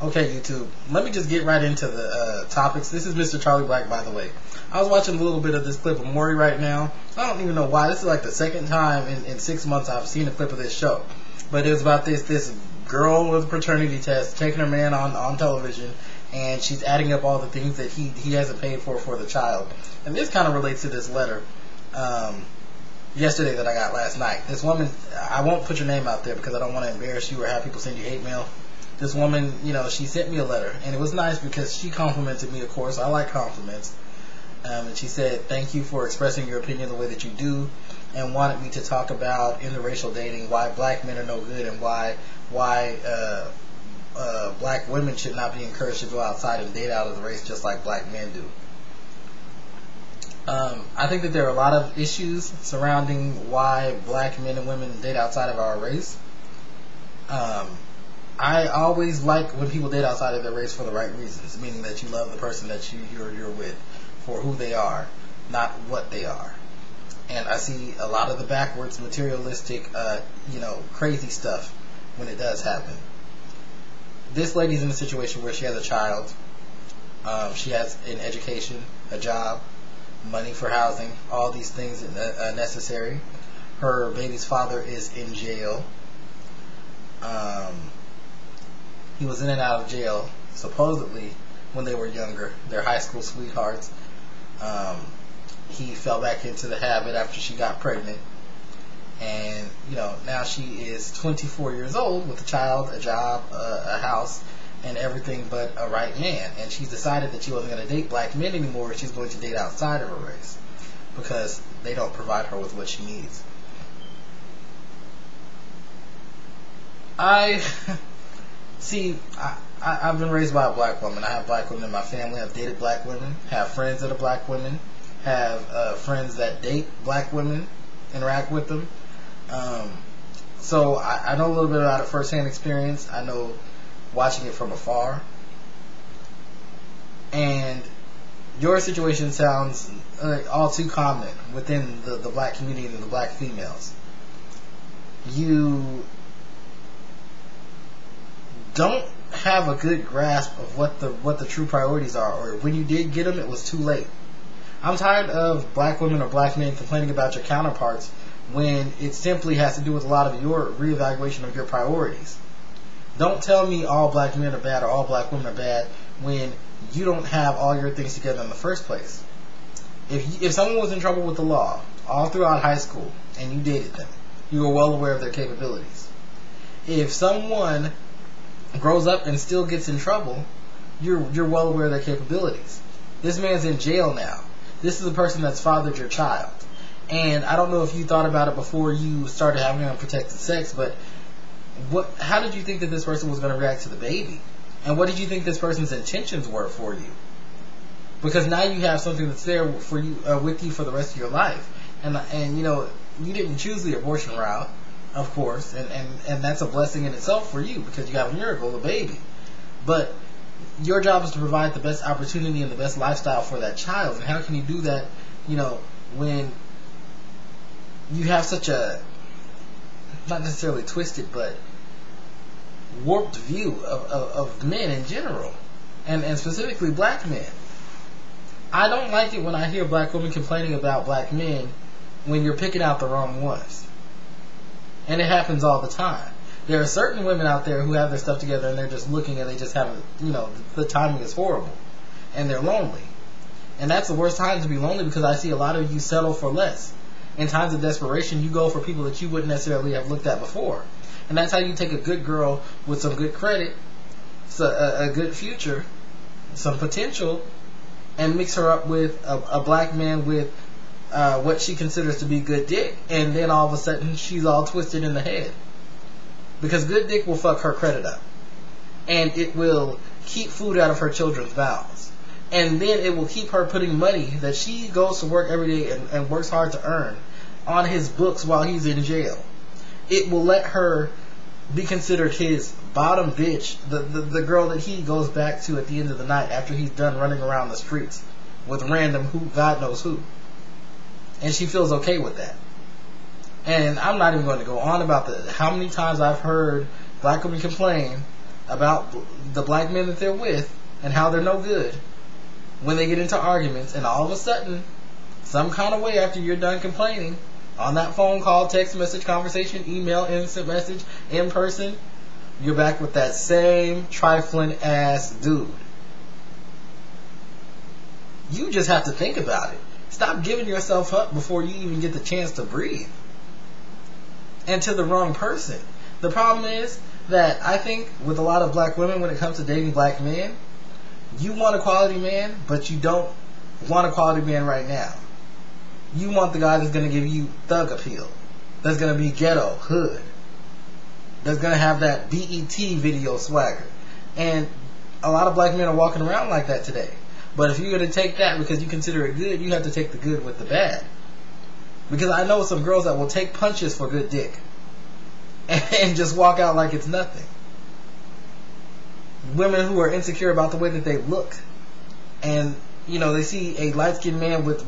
Okay, YouTube. Let me just get right into the topics. This is Mr. Charlie Black, by the way. I was watching a little bit of this clip of Maury right now. I don't even know why. This is like the second time in 6 months I've seen a clip of this show. But it was about this girl with a paternity test taking her man on television, and she's adding up all the things that he hasn't paid for the child. And this kind of relates to this letter yesterday that I got last night. This woman, I won't put your name out there because I don't want to embarrass you or have people send you hate mail. This woman, she sent me a letter, and it was nice because she complimented me, of course. I like compliments. And she said, thank you for expressing your opinion the way that you do, and wanted me to talk about interracial dating, why black men are no good, and why black women should not be encouraged to go outside and date out of the race just like black men do. I think that there are a lot of issues surrounding why black men and women date outside of our race. I always like when people date outside of their race for the right reasons, meaning that you love the person that you're with for who they are, not what they are. And I see a lot of the backwards, materialistic, crazy stuff when it does happen. This lady's in a situation where she has a child, she has an education, a job, money for housing, all these things necessary. Her baby's father is in jail. He was in and out of jail, supposedly, when they were younger. They're high school sweethearts. He fell back into the habit after she got pregnant. And, now she is 24 years old with a child, a job, a house, and everything but a right man. And she's decided that she wasn't going to date black men anymore. She's going to date outside of her race because they don't provide her with what she needs. I've been raised by a black woman. I have black women in my family. I've dated black women. Have friends that are black women. Have friends that date black women. Interact with them. So I know a little bit about it firsthand experience. I know watching it from afar. And your situation sounds all too common within the black community and the black females. You don't have a good grasp of what the true priorities are, or when you did get them, it was too late. I'm tired of black women or black men complaining about your counterparts when it simply has to do with a lot of your reevaluation of your priorities. Don't tell me all black men are bad or all black women are bad when you don't have all your things together in the first place. If someone was in trouble with the law all throughout high school and you dated them, you were well aware of their capabilities. If someone grows up and still gets in trouble, you're well aware of their capabilities. This man's in jail now. This is a person that's fathered your child. And I don't know if you thought about it before you started having unprotected sex, but how did you think that this person was going to react to the baby? And what did you think this person's intentions were for you? Because now you have something that's there for you, with you for the rest of your life. And you didn't choose the abortion route, of course, and that's a blessing in itself for you because you have a miracle, a baby. But your job is to provide the best opportunity and the best lifestyle for that child. And how can you do that, when you have such a, not necessarily twisted, but warped view of men in general, and specifically black men. I don't like it when I hear black women complaining about black men when you're picking out the wrong ones. And it happens all the time. There are certain women out there who have their stuff together and they're just looking and they just have, the timing is horrible. And they're lonely. And that's the worst time to be lonely because I see a lot of you settle for less. In times of desperation, you go for people that you wouldn't necessarily have looked at before. And that's how you take a good girl with some good credit, a good future, some potential, and mix her up with a black man with what she considers to be good dick, and then all of a sudden she's all twisted in the head. Because good dick will fuck her credit up. And it will keep food out of her children's mouths. And then it will keep her putting money that she goes to work every day and works hard to earn on his books while he's in jail. It will let her be considered his bottom bitch, the girl that he goes back to at the end of the night after he's done running around the streets with random God knows who. And she feels okay with that. And I'm not even going to go on about how many times I've heard black women complain about the black men that they're with and how they're no good when they get into arguments, and all of a sudden, some kind of way after you're done complaining, on that phone call, text message, conversation, email, instant message, in person, you're back with that same trifling ass dude. You just have to think about it. Stop giving yourself up before you even get the chance to breathe. And to the wrong person. The problem is that I think with a lot of black women, when it comes to dating black men, you want a quality man, but you don't want a quality man right now. You want the guy that's going to give you thug appeal, that's going to be ghetto, hood, that's going to have that BET video swagger. And a lot of black men are walking around like that today. But if you're going to take that because you consider it good, you have to take the good with the bad. Because I know some girls that will take punches for good dick and just walk out like it's nothing. Women who are insecure about the way that they look, and you know, they see a light-skinned man with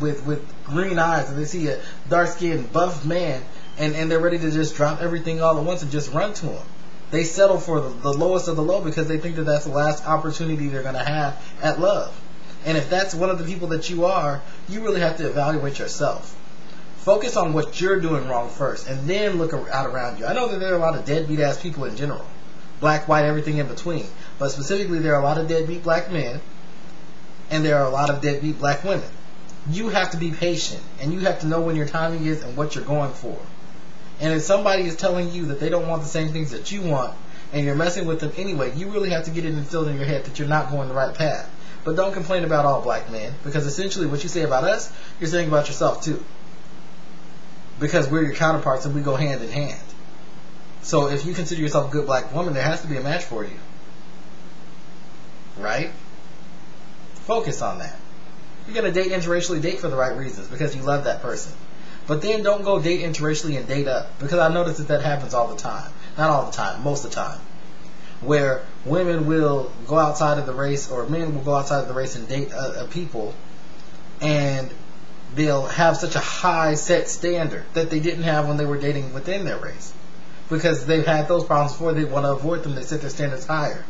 green eyes, and they see a dark-skinned buff man, and they're ready to just drop everything all at once and just run to him. They settle for the lowest of the low because they think that that's the last opportunity they're going to have at love. And if that's one of the people that you are, you really have to evaluate yourself. Focus on what you're doing wrong first, and then look out around you. I know that there are a lot of deadbeat ass people in general, black, white, everything in between. But specifically, there are a lot of deadbeat black men, and there are a lot of deadbeat black women. You have to be patient, and you have to know when your timing is and what you're going for. And if somebody is telling you that they don't want the same things that you want, and you're messing with them anyway, you really have to get it instilled in your head that you're not going the right path. But don't complain about all black men, because essentially what you say about us, you're saying about yourself too. Because we're your counterparts and we go hand in hand. So if you consider yourself a good black woman, there has to be a match for you. Right? Focus on that. You're going to date interracially, date for the right reasons, because you love that person. But then don't go date interracially and date up, because I notice that happens all the time. Not all the time, most of the time. Where women will go outside of the race, or men will go outside of the race and date people, and they'll have such a high set standard that they didn't have when they were dating within their race. Because they've had those problems before, they want to avoid them, they set their standards higher.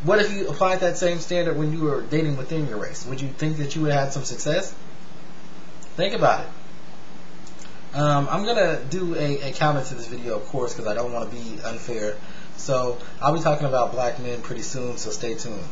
What if you applied that same standard when you were dating within your race? Would you think that you would have had some success? Think about it. I'm going to do a counter to this video, of course, because I don't want to be unfair. So I'll be talking about black men pretty soon, so stay tuned.